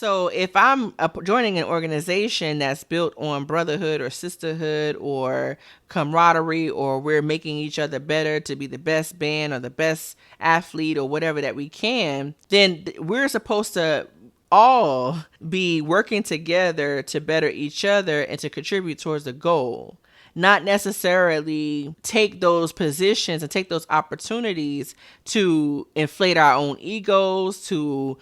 So if I'm joining an organization that's built on brotherhood or sisterhood or camaraderie, or we're making each other better to be the best band or the best athlete or whatever that we can, then we're supposed to all be working together to better each other and to contribute towards the goal, not necessarily take those positions and take those opportunities to inflate our own egos, to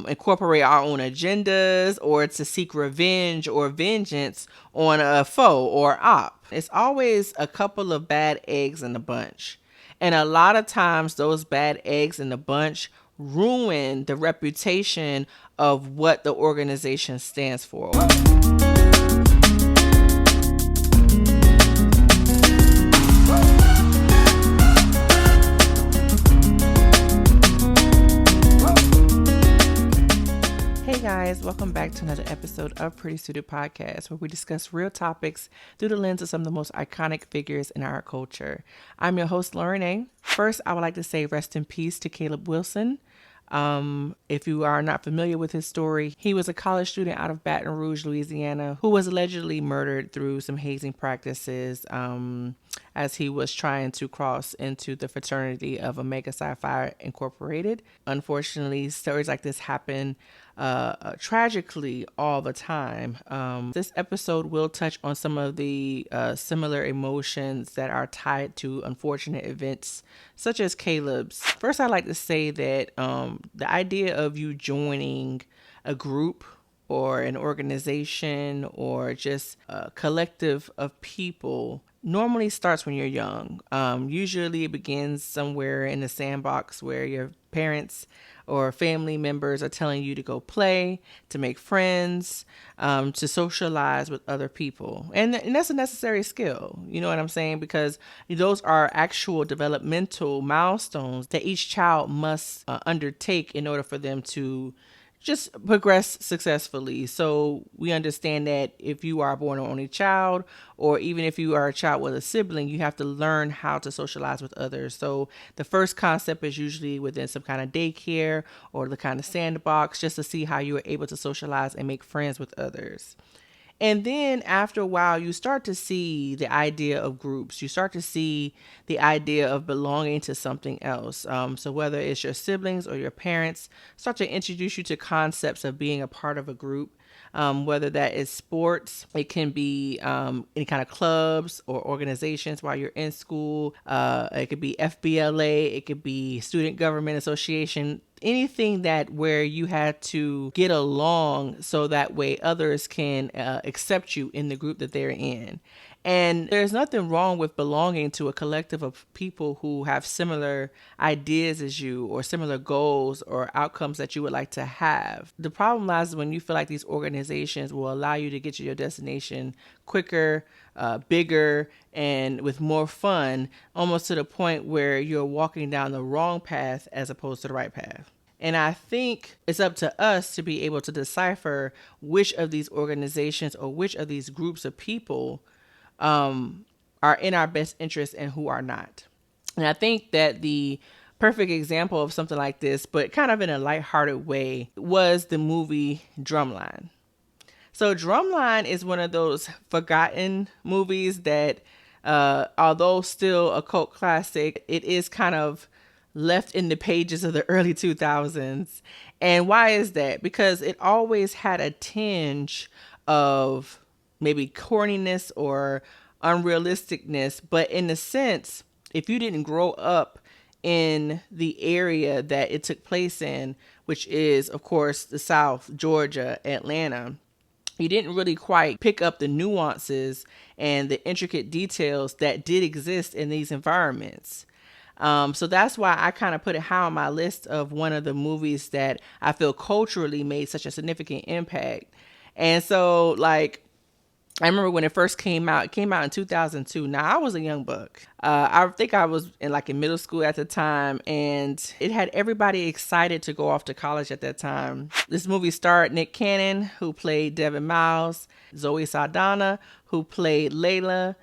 incorporate our own agendas, or to seek revenge or vengeance on a foe or op. It's always a couple of bad eggs in the bunch. And a lot of times those bad eggs in the bunch ruin the reputation of what the organization stands for. Hey guys, welcome back to another episode of Pretty Suited Podcast, where we discuss real topics through the lens of some of the most iconic figures in our culture. I'm your host, Lauren A. First, I would like to say rest in peace to Caleb Wilson. If you are not familiar with his story, he was a college student out of Baton Rouge, Louisiana, who was allegedly murdered through some hazing practices as he was trying to cross into the fraternity of Omega Psi Phi Incorporated. Unfortunately, stories like this happen tragically all the time. This episode will touch on some of the similar emotions that are tied to unfortunate events such as Caleb's. First, I'd like to say that the idea of you joining a group or an organization or just a collective of people normally starts when you're young. Usually it begins somewhere in the sandbox where your parents or family members are telling you to go play, to make friends, to socialize with other people. And that's a necessary skill, you know what I'm saying? Because those are actual developmental milestones that each child must undertake in order for them to just progress successfully. So we understand that if you are born an only child, or even if you are a child with a sibling, you have to learn how to socialize with others. So the first concept is usually within some kind of daycare or the kind of sandbox, just to see how you are able to socialize and make friends with others. And then after a while, you start to see the idea of groups. You start to see the idea of belonging to something else. So whether it's your siblings or your parents, start to introduce you to concepts of being a part of a group. Whether that is sports, it can be any kind of clubs or organizations while you're in school. It could be FBLA, it could be Student Government Association, anything that where you had to get along so that way others can accept you in the group that they're in. And there's nothing wrong with belonging to a collective of people who have similar ideas as you, or similar goals or outcomes that you would like to have. The problem lies when you feel like these organizations will allow you to get to your destination quicker, bigger, and with more fun, almost to the point where you're walking down the wrong path as opposed to the right path. And I think it's up to us to be able to decipher which of these organizations or which of these groups of people are in our best interest and who are not. And I think that the perfect example of something like this, but kind of in a lighthearted way, was the movie Drumline. So Drumline is one of those forgotten movies that, although still a cult classic, it is kind of left in the pages of the early 2000s. And why is that? Because it always had a tinge of maybe corniness or unrealisticness. But in a sense, if you didn't grow up in the area that it took place in, which is, of course, the South, Georgia, Atlanta, you didn't really quite pick up the nuances and the intricate details that did exist in these environments. So that's why I kind of put it high on my list of one of the movies that I feel culturally made such a significant impact. And so, like, I remember when it first came out. It came out in 2002. Now, I was a young buck. I think I was in middle school at the time, and it had everybody excited to go off to college at that time. This movie starred Nick Cannon, who played Devon Miles, Zoe Saldana, who played Layla,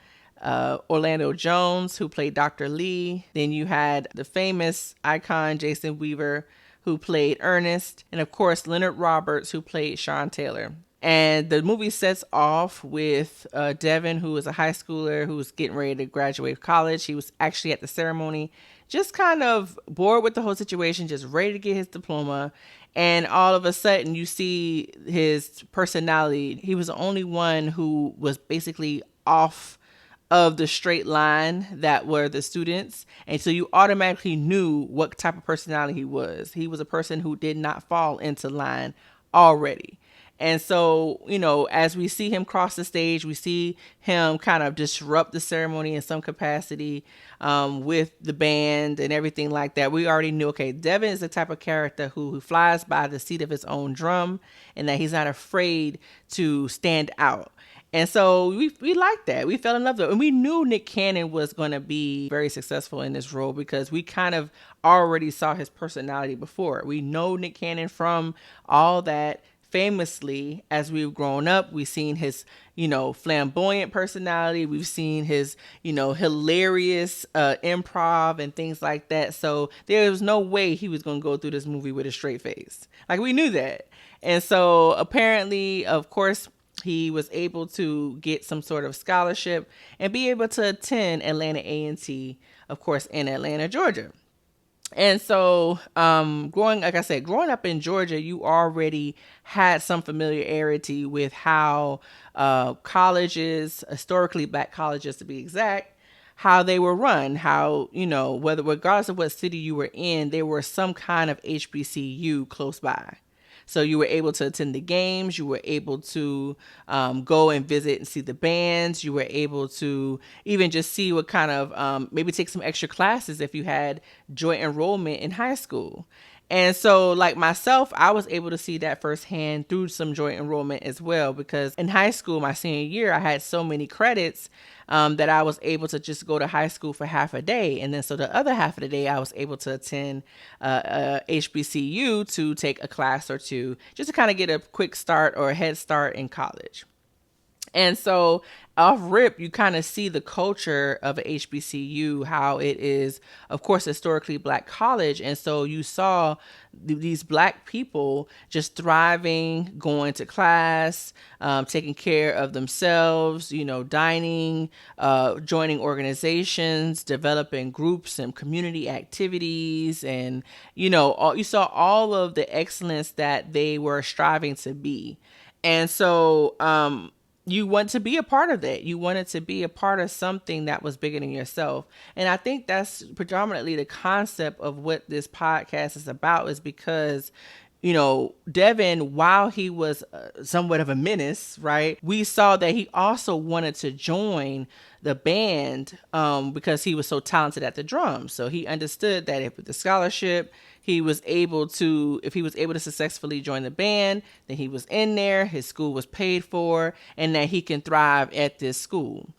Orlando Jones, who played Dr. Lee. Then you had the famous icon Jason Weaver, who played Ernest, and of course Leonard Roberts, who played Sean Taylor. And the movie sets off with Devon, who was a high schooler who was getting ready to graduate college. He was actually at the ceremony, just kind of bored with the whole situation, just ready to get his diploma. And all of a sudden, you see his personality. He was the only one who was basically off of the straight line that were the students. And so you automatically knew what type of personality he was. He was a person who did not fall into line already. And so, as we see him cross the stage, we see him kind of disrupt the ceremony in some capacity with the band and everything like that. We already knew, okay, Devon is the type of character who flies by the seat of his own drum, and that he's not afraid to stand out. And so we liked that. We fell in love with it. And we knew Nick Cannon was going to be very successful in this role because we kind of already saw his personality before. We know Nick Cannon from all that. Famously, as we've grown up, we've seen his, flamboyant personality. We've seen his, hilarious improv and things like that. So there was no way he was going to go through this movie with a straight face. Like, we knew that. And so apparently, of course, he was able to get some sort of scholarship and be able to attend Atlanta A&T, of course, in Atlanta, Georgia. And so, growing up in Georgia, you already had some familiarity with how colleges, historically black colleges to be exact, how they were run, how, regardless of what city you were in, there were some kind of HBCU close by. So you were able to attend the games. You were able to go and visit and see the bands. You were able to even just see what kind of, maybe take some extra classes if you had joint enrollment in high school. And so, like myself, I was able to see that firsthand through some joint enrollment as well, because in high school, my senior year, I had so many credits that I was able to just go to high school for half a day. And then so the other half of the day, I was able to attend HBCU to take a class or two, just to kind of get a quick start or a head start in college. And so off rip, you kind of see the culture of a HBCU, how it is, of course, historically black college. And so you saw these black people just thriving, going to class, taking care of themselves, dining, joining organizations, developing groups and community activities. And, you saw all of the excellence that they were striving to be. And so, you want to be a part of that. You wanted to be a part of something that was bigger than yourself. And I think that's predominantly the concept of what this podcast is about, is because, Devon, while he was somewhat of a menace, right, we saw that he also wanted to join the band because he was so talented at the drums. So he understood that if with the scholarship, if he was able to successfully join the band, then he was in there, his school was paid for, and that he can thrive at this school.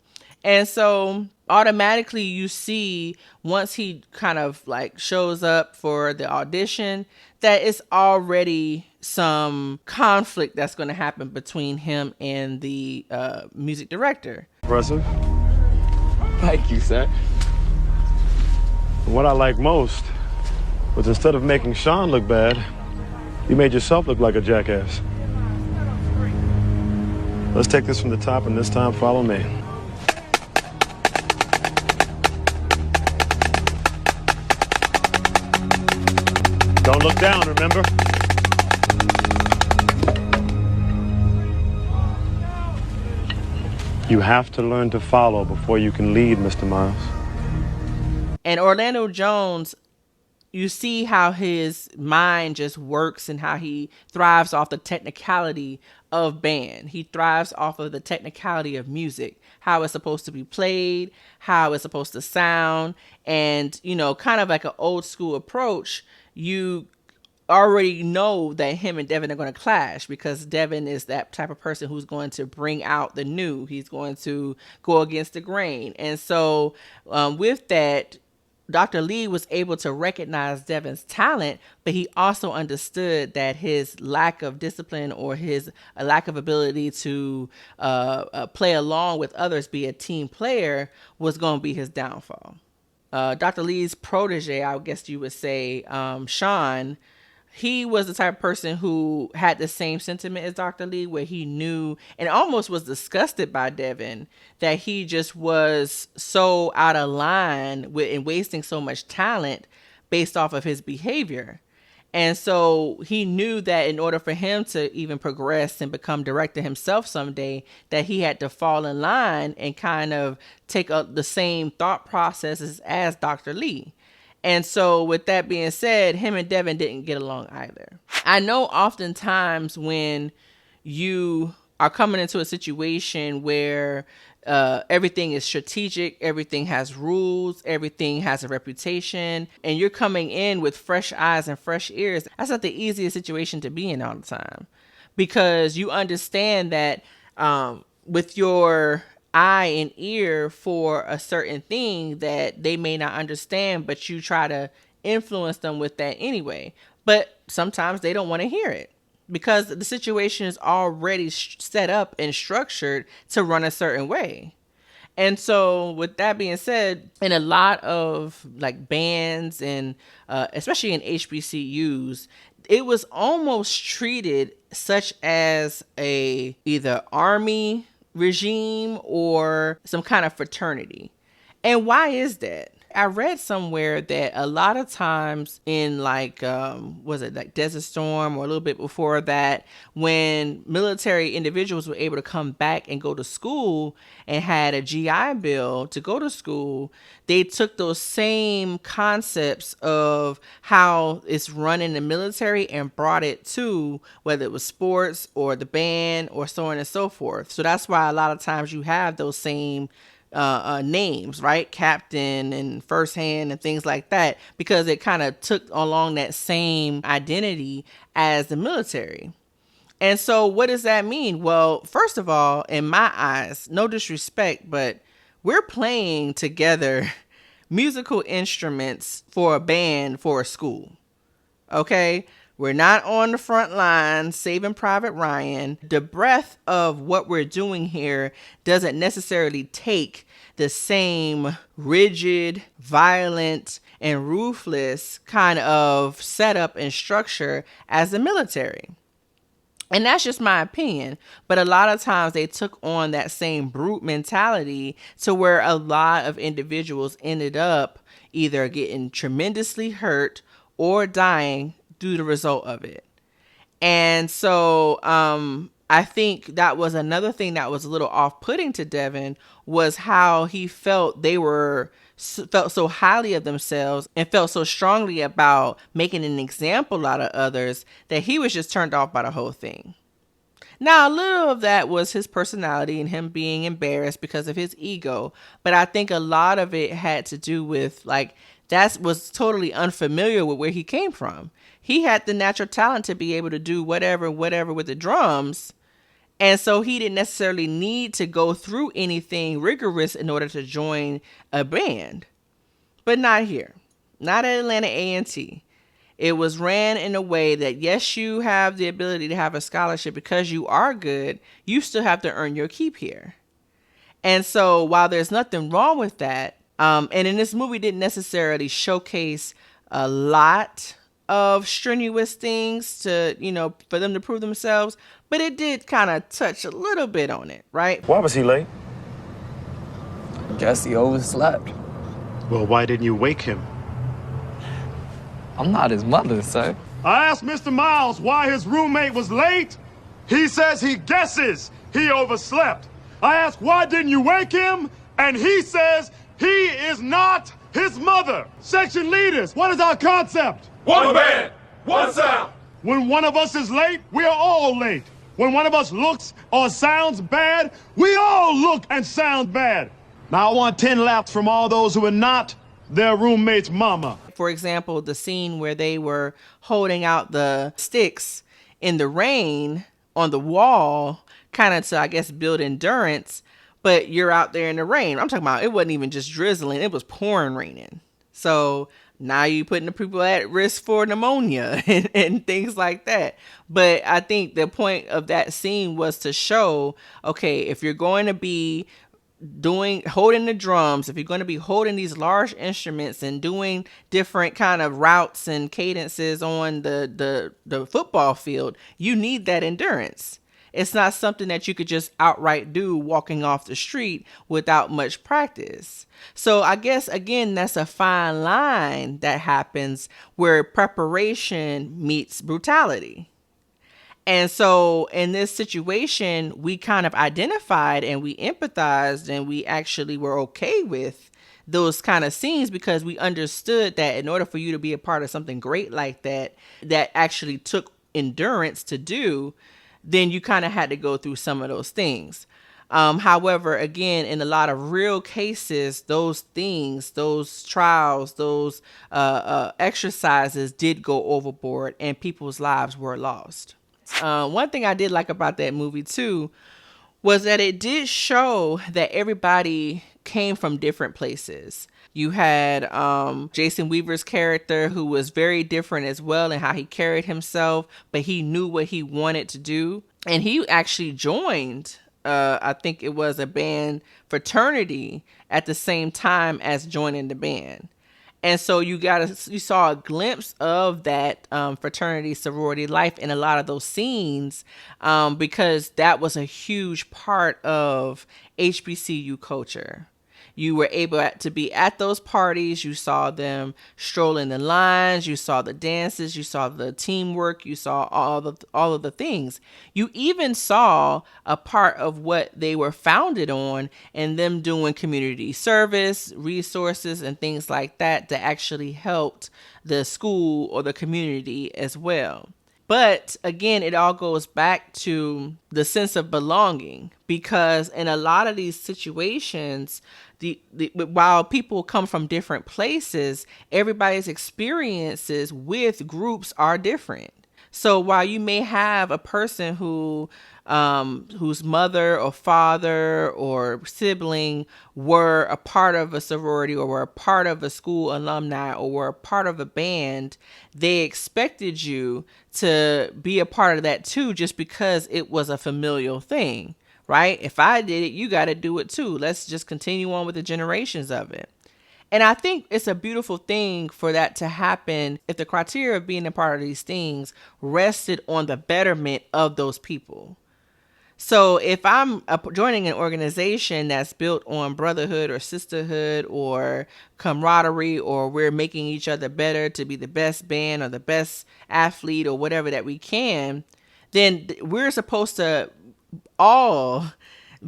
And so automatically you see, once he kind of like shows up for the audition, that it's already some conflict that's going to happen between him and the music director. Impressive. Thank you, sir. What I like most was, instead of making Sean look bad, you made yourself look like a jackass. Let's take this from the top, and this time follow me. Don't look down, remember? You have to learn to follow before you can lead, Mr. Miles. And Orlando Jones, you see how his mind just works and how he thrives off the technicality of band. He thrives off of the technicality of music, how it's supposed to be played, how it's supposed to sound. And, kind of like an old school approach, you already know that him and Devon are going to clash, because Devon is that type of person who's going to bring out the new. He's going to go against the grain. And so with that, Dr. Lee was able to recognize Devon's talent, but he also understood that his lack of discipline or his lack of ability to play along with others, be a team player, was going to be his downfall. Dr. Lee's protege, I guess you would say, Sean, he was the type of person who had the same sentiment as Dr. Lee, where he knew and almost was disgusted by Devon that he just was so out of line with and wasting so much talent based off of his behavior. And so he knew that in order for him to even progress and become director himself someday, that he had to fall in line and kind of take up the same thought processes as Dr. Lee. And so with that being said, him and Devon didn't get along either. I know oftentimes when you are coming into a situation where everything is strategic, everything has rules, everything has a reputation, and you're coming in with fresh eyes and fresh ears, that's not the easiest situation to be in all the time, because you understand that with your eye and ear for a certain thing that they may not understand, but you try to influence them with that anyway. But sometimes they don't want to hear it, because the situation is already set up and structured to run a certain way. And so with that being said, in a lot of like bands and especially in HBCUs, it was almost treated such as a either army regime or some kind of fraternity. And why is that? I read somewhere that a lot of times in like, was it like Desert Storm or a little bit before that, when military individuals were able to come back and go to school and had a GI Bill to go to school, they took those same concepts of how it's run in the military and brought it to whether it was sports or the band or so on and so forth. So that's why a lot of times you have those same names, right? Captain and first hand and things like that, because it kind of took along that same identity as the military. And so what does that mean? Well, first of all, in my eyes, no disrespect, but we're playing together musical instruments for a band for a school. Okay? We're not on the front line saving Private Ryan. The breadth of what we're doing here doesn't necessarily take the same rigid, violent, and ruthless kind of setup and structure as the military. And that's just my opinion. But a lot of times they took on that same brute mentality to where a lot of individuals ended up either getting tremendously hurt or dying due to the result of it. And so I think that was another thing that was a little off-putting to Devon, was how he felt they felt so highly of themselves and felt so strongly about making an example out of others that he was just turned off by the whole thing. Now, a little of that was his personality and him being embarrassed because of his ego, but I think a lot of it had to do with like that was totally unfamiliar with where he came from. He had the natural talent to be able to do whatever with the drums. And so he didn't necessarily need to go through anything rigorous in order to join a band. But not here. Not at Atlanta A&T. It was ran in a way that, yes, you have the ability to have a scholarship because you are good. You still have to earn your keep here. And so while there's nothing wrong with that, and in this movie didn't necessarily showcase a lot of strenuous things to, for them to prove themselves, but it did kind of touch a little bit on it, right? Why was he late? Guess he overslept. Well, why didn't you wake him? I'm not his mother, sir. I asked Mr. Miles why his roommate was late. He says he guesses he overslept. I asked why didn't you wake him? And he says he is not his mother. Section leaders, what is our concept? One band, one sound. When one of us is late, we are all late. When one of us looks or sounds bad, we all look and sound bad. Now I want 10 laps from all those who are not their roommate's mama. For example, the scene where they were holding out the sticks in the rain on the wall, kind of to, I guess, build endurance, but you're out there in the rain. I'm talking about it wasn't even just drizzling, it was pouring raining. So now you're putting the people at risk for pneumonia and things like that. But I think the point of that scene was to show, okay, if you're going to be holding the drums, if you're going to be holding these large instruments and doing different kind of routes and cadences on the football field, you need that endurance. It's not something that you could just outright do walking off the street without much practice. So I guess, again, that's a fine line that happens where preparation meets brutality. And so in this situation, we kind of identified and we empathized and we actually were okay with those kind of scenes because we understood that in order for you to be a part of something great like that, that actually took endurance to do, then you kind of had to go through some of those things. However, again, in a lot of real cases, those things, those trials, those exercises did go overboard and people's lives were lost. One thing I did like about that movie too was that it did show that everybody came from different places. You had Jason Weaver's character, who was very different as well in how he carried himself, but he knew what he wanted to do. And he actually joined, I think it was a band fraternity at the same time as joining the band. And so you saw a glimpse of that fraternity sorority life in a lot of those scenes because that was a huge part of HBCU culture. You were able to be at those parties. You saw them strolling the lines. You saw the dances. You saw the teamwork. You saw all of the things. You even saw a part of what they were founded on and them doing community service, resources, and things like that actually helped the school or the community as well. But again, it all goes back to the sense of belonging, because in a lot of these situations, while people come from different places, everybody's experiences with groups are different. So while you may have a person whose mother or father or sibling were a part of a sorority or were a part of a school alumni or were a part of a band, they expected you to be a part of that too, just because it was a familial thing, right? If I did it, you got to do it too. Let's just continue on with the generations of it. And I think it's a beautiful thing for that to happen if the criteria of being a part of these things rested on the betterment of those people. So if I'm joining an organization that's built on brotherhood or sisterhood or camaraderie, or we're making each other better to be the best band or the best athlete or whatever that we can, then we're supposed to all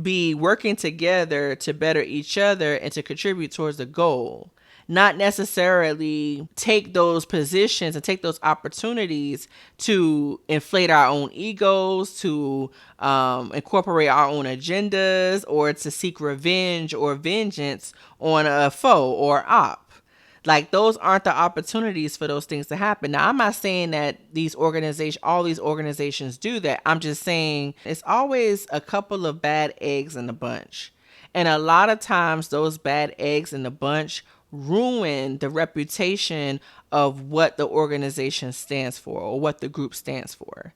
be working together to better each other and to contribute towards the goal. Not necessarily take those positions and take those opportunities to inflate our own egos, to incorporate our own agendas, or to seek revenge or vengeance on a foe or op. Like, those aren't the opportunities for those things to happen. Now, I'm not saying that all these organizations do that. I'm just saying it's always a couple of bad eggs in the bunch. And a lot of times those bad eggs in the bunch ruin the reputation of what the organization stands for or what the group stands for.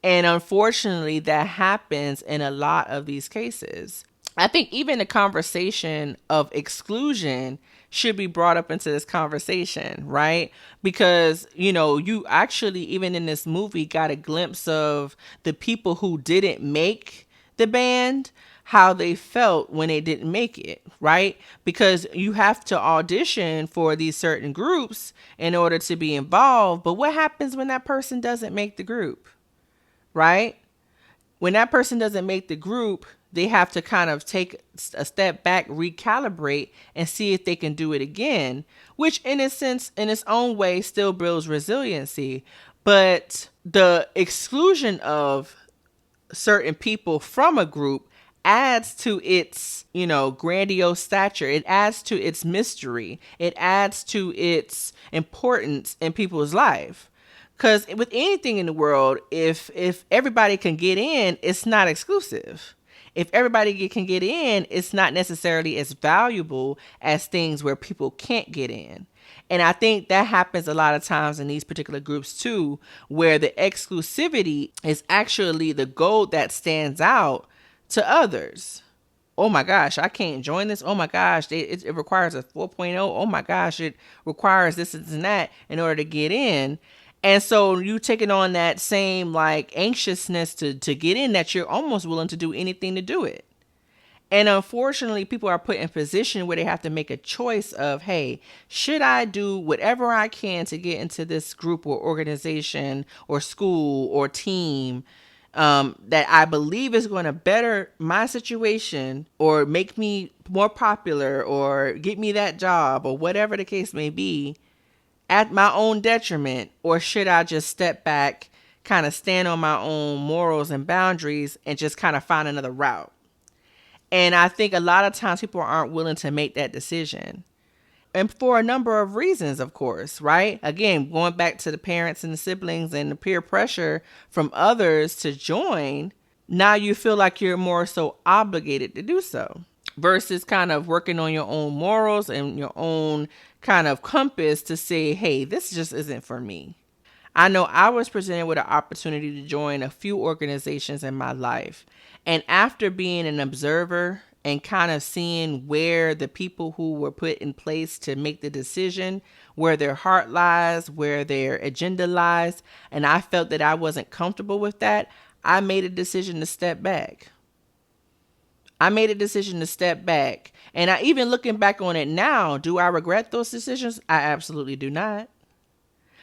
And unfortunately, that happens in a lot of these cases. I think even the conversation of exclusion should be brought up into this conversation, right? Because, you actually, even in this movie, got a glimpse of the people who didn't make the band, how they felt when they didn't make it, right? Because you have to audition for these certain groups in order to be involved. But what happens when that person doesn't make the group, right? When that person doesn't make the group, they have to kind of take a step back, recalibrate, and see if they can do it again, which in a sense, in its own way, still builds resiliency. But the exclusion of certain people from a group adds to its, grandiose stature. It adds to its mystery. It adds to its importance in people's life. Because with anything in the world, if everybody can get in, it's not exclusive. If everybody can get in, it's not necessarily as valuable as things where people can't get in. And I think that happens a lot of times in these particular groups too, where the exclusivity is actually the gold that stands out to others, oh my gosh, I can't join this. Oh my gosh, it requires a 4.0. Oh my gosh, it requires this and that in order to get in. And so you taking on that same like anxiousness to get in, that you're almost willing to do anything to do it. And unfortunately, people are put in a position where they have to make a choice of, hey, should I do whatever I can to get into this group or organization or school or team that I believe is going to better my situation or make me more popular or get me that job or whatever the case may be, at my own detriment? Or should I just step back, kind of stand on my own morals and boundaries and just kind of find another route? And I think a lot of times people aren't willing to make that decision. And for a number of reasons, of course, right? Again, going back to the parents and the siblings and the peer pressure from others to join, now you feel like you're more so obligated to do so versus kind of working on your own morals and your own kind of compass to say, hey, this just isn't for me. I know I was presented with an opportunity to join a few organizations in my life. And after being an observer and kind of seeing where the people who were put in place to make the decision, where their heart lies, where their agenda lies, and I felt that I wasn't comfortable with that, I made a decision to step back. And even looking back on it now, do I regret those decisions? I absolutely do not.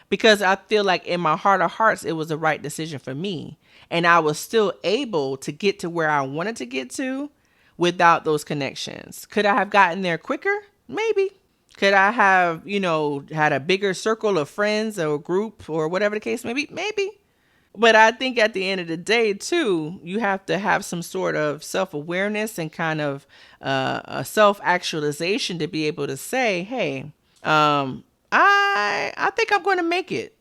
Because I feel like in my heart of hearts, it was the right decision for me. And I was still able to get to where I wanted to get to without those connections. Could I have gotten there quicker? Maybe. Could I have, had a bigger circle of friends or group or whatever the case may be? Maybe. But I think at the end of the day, too, you have to have some sort of self-awareness and kind of a self-actualization to be able to say, hey, I think I'm going to make it.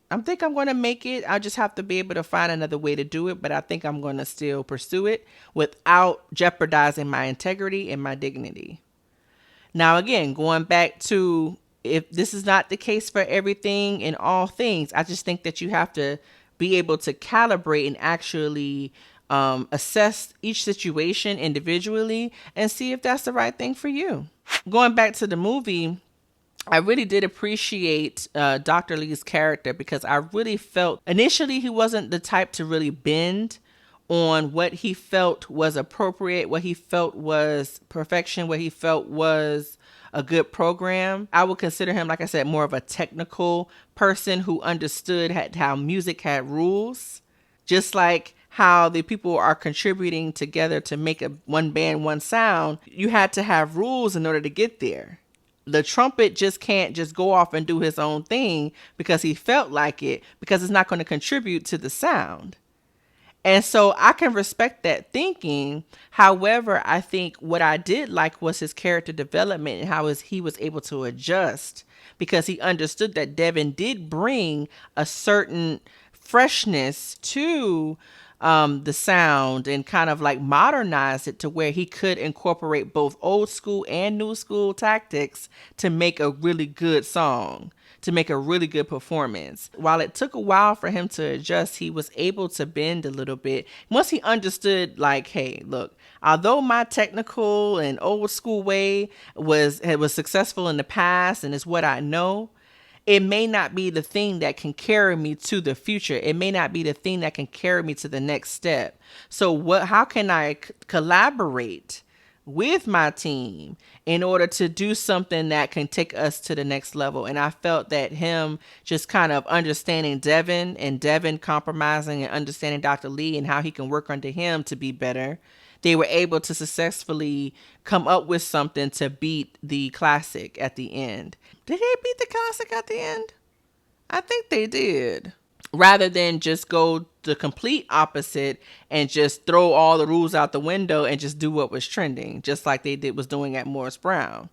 I just have to be able to find another way to do it. But I think I'm going to still pursue it without jeopardizing my integrity and my dignity. Now, again, going back to, if this is not the case for everything and all things, I just think that you have to be able to calibrate and actually assess each situation individually and see if that's the right thing for you. Going back to the movie, I really did appreciate Dr. Lee's character because I really felt initially he wasn't the type to really bend on what he felt was appropriate, what he felt was perfection, what he felt was a good program. I would consider him, like I said, more of a technical person who understood how music had rules, just like how the people are contributing together to make a one band, one sound. You had to have rules in order to get there. The trumpet just can't just go off and do his own thing because he felt like it, because it's not going to contribute to the sound. And so I can respect that thinking. However, I think what I did like was his character development and how he was able to adjust, because he understood that Devon did bring a certain freshness to the sound and kind of like modernize it to where he could incorporate both old school and new school tactics to make a really good song, to make a really good performance. While it took a while for him to adjust, he was able to bend a little bit. Once he understood, like, hey, look, although my technical and old school way was successful in the past and is what I know, it may not be the thing that can carry me to the future. It may not be the thing that can carry me to the next step. So how can I collaborate with my team in order to do something that can take us to the next level? And I felt that him just kind of understanding Devon and Devon compromising and understanding Dr. Lee and how he can work under him to be better, they were able to successfully come up with something to beat the classic at the end. Did they beat the classic at the end? I think they did. Rather than just go the complete opposite and just throw all the rules out the window and just do what was trending, just like they was doing at Morris Brown.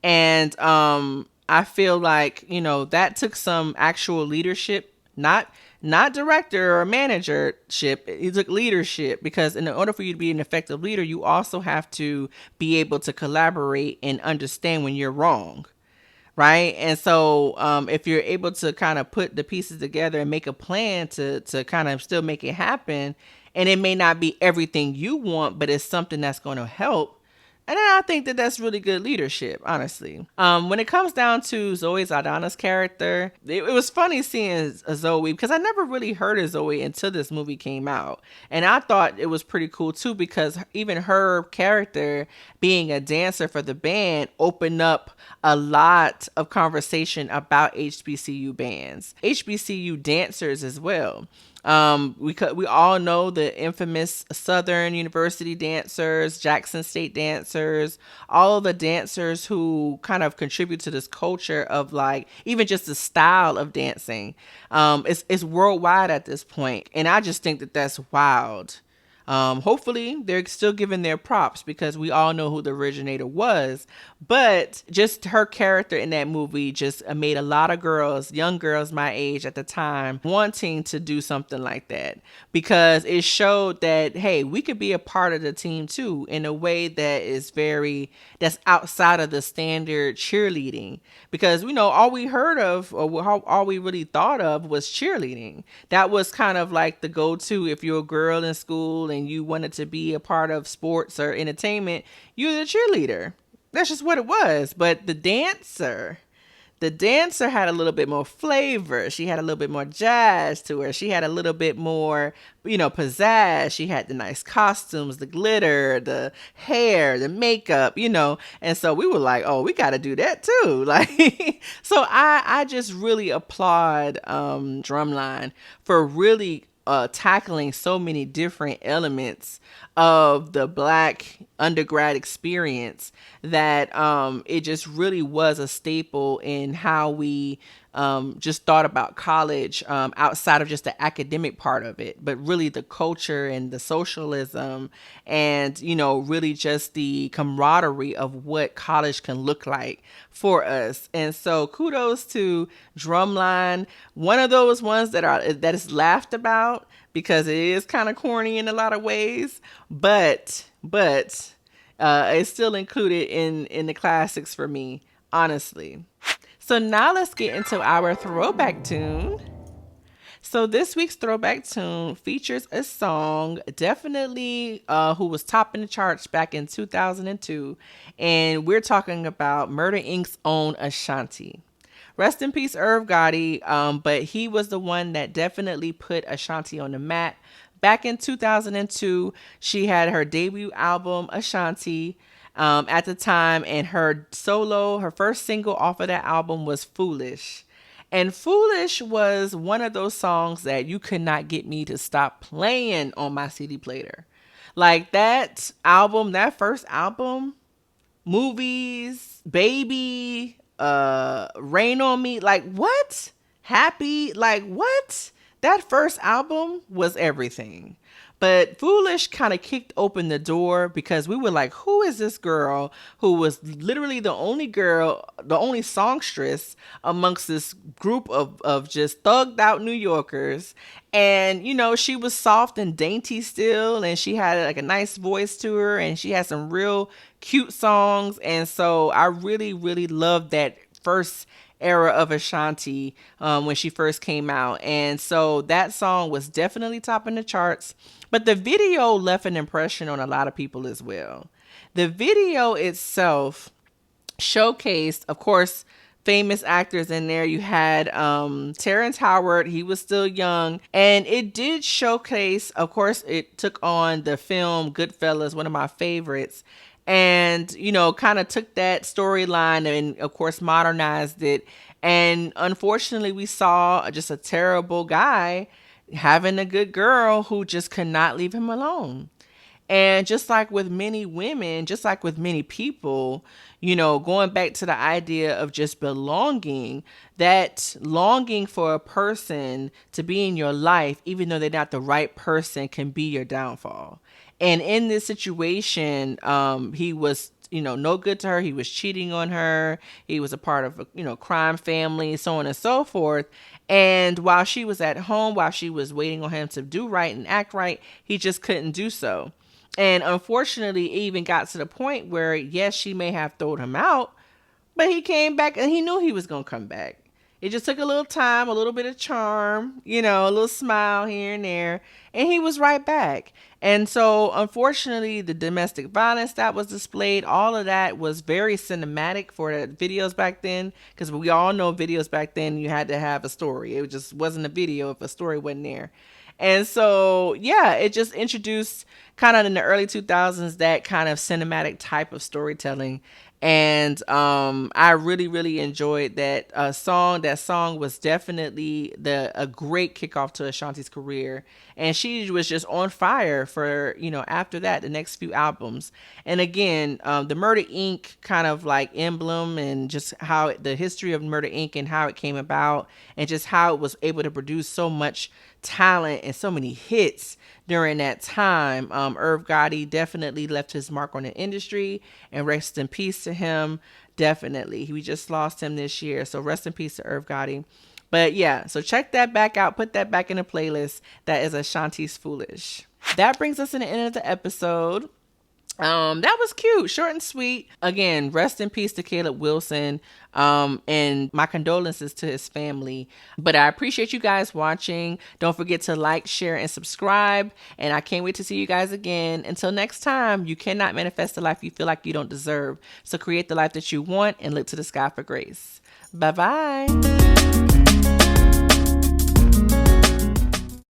And I feel like, that took some actual leadership, not director or managership. It took leadership, because in order for you to be an effective leader, you also have to be able to collaborate and understand when you're wrong. Right. And so if you're able to kind of put the pieces together and make a plan to kind of still make it happen, and it may not be everything you want, but it's something that's going to help, And I think that that's really good leadership, honestly. When it comes down to Zoe Saldana's character, it was funny seeing Zoe because I never really heard of Zoe until this movie came out. And I thought it was pretty cool too because even her character being a dancer for the band opened up a lot of conversation about HBCU bands, HBCU dancers as well. We all know the infamous Southern University dancers, Jackson State dancers, all of the dancers who kind of contribute to this culture of like even just the style of dancing. It's worldwide at this point, and I just think that that's wild. Hopefully they're still giving their props because we all know who the originator was, but just her character in that movie just made a lot of girls, young girls my age at the time, wanting to do something like that because it showed that, hey, we could be a part of the team too in a way that's outside of the standard cheerleading, because all we heard of or all we really thought of was cheerleading. That was kind of like the go-to if you're a girl in school and you wanted to be a part of sports or entertainment, you're the cheerleader. That's just what it was. But the dancer had a little bit more flavor. She had a little bit more jazz to her. She had a little bit more, pizzazz. She had the nice costumes, the glitter, the hair, the makeup, And so we were like, oh, we got to do that too. Like, so I just really applaud Drumline for really tackling so many different elements of the Black undergrad experience that it just really was a staple in how we just thought about college outside of just the academic part of it, but really the culture and the socialism and, really just the camaraderie of what college can look like for us. And so kudos to Drumline, one of those ones that is laughed about because it is kind of corny in a lot of ways, but it's still included in the classics for me, honestly. So now let's get into our throwback tune. So this week's throwback tune features a song definitely who was topping the charts back in 2002. And we're talking about Murder Inc.'s own Ashanti. Rest in peace, Irv Gotti, but he was the one that definitely put Ashanti on the map. Back in 2002, she had her debut album, Ashanti, at the time, and her first single off of that album was Foolish. And Foolish was one of those songs that you could not get me to stop playing on my CD player. Like that album, that first album, Movies, Baby, Rain on Me, like what? Happy, like what? That first album was everything. But Foolish kind of kicked open the door because we were like, who is this girl who was literally the only songstress amongst this group of just thugged out New Yorkers. And, she was soft and dainty still, and she had like a nice voice to her, and she had some real cute songs. And so I really, really loved that first era of Ashanti when she first came out. And so that song was definitely topping the charts. But the video left an impression on a lot of people as well. The video itself showcased, of course, famous actors in there. You had Terrence Howard. He was still young. And it did showcase, of course, it took on the film Goodfellas, one of my favorites. And, kind of took that storyline and, of course, modernized it. And unfortunately, we saw just a terrible guy having a good girl who just could not leave him alone. And just like with many women, just like with many people, going back to the idea of just belonging, that longing for a person to be in your life, even though they're not the right person, can be your downfall. And in this situation, he was, no good to her. He was cheating on her. He was a part of a, crime family, so on and so forth. And while she was at home, while she was waiting on him to do right and act right, he just couldn't do so. And unfortunately, it even got to the point where, yes, she may have thrown him out, but he came back and he knew he was going to come back. It just took a little time, a little bit of charm, you know, a little smile here and there, and he was right back. And so, unfortunately, the domestic violence that was displayed, all of that was very cinematic for the videos back then, because we all know videos back then, you had to have a story. It just wasn't a video if a story wasn't there. And so, yeah, it just introduced kind of in the early 2000s that kind of cinematic type of storytelling. And I really, really enjoyed that song. That song was definitely a great kickoff to Ashanti's career. And she was just on fire for, you know, after that, the next few albums. And again, the Murder Inc. kind of like emblem and just how the history of Murder Inc. and how it came about and just how it was able to produce so much talent and so many hits during that time. Irv Gotti definitely left his mark on the industry, and rest in peace to him. Definitely. We just lost him this year. So rest in peace to Irv Gotti. But yeah, so check that back out. Put that back in the playlist. That is Ashanti's Foolish. That brings us to the end of the episode. That was cute, short and sweet. Again, rest in peace to Caleb Wilson. And my condolences to his family. But I appreciate you guys watching. Don't forget to like, share, and subscribe. And I can't wait to see you guys again. Until next time, you cannot manifest the life you feel like you don't deserve. So create the life that you want and look to the sky for grace. Bye-bye.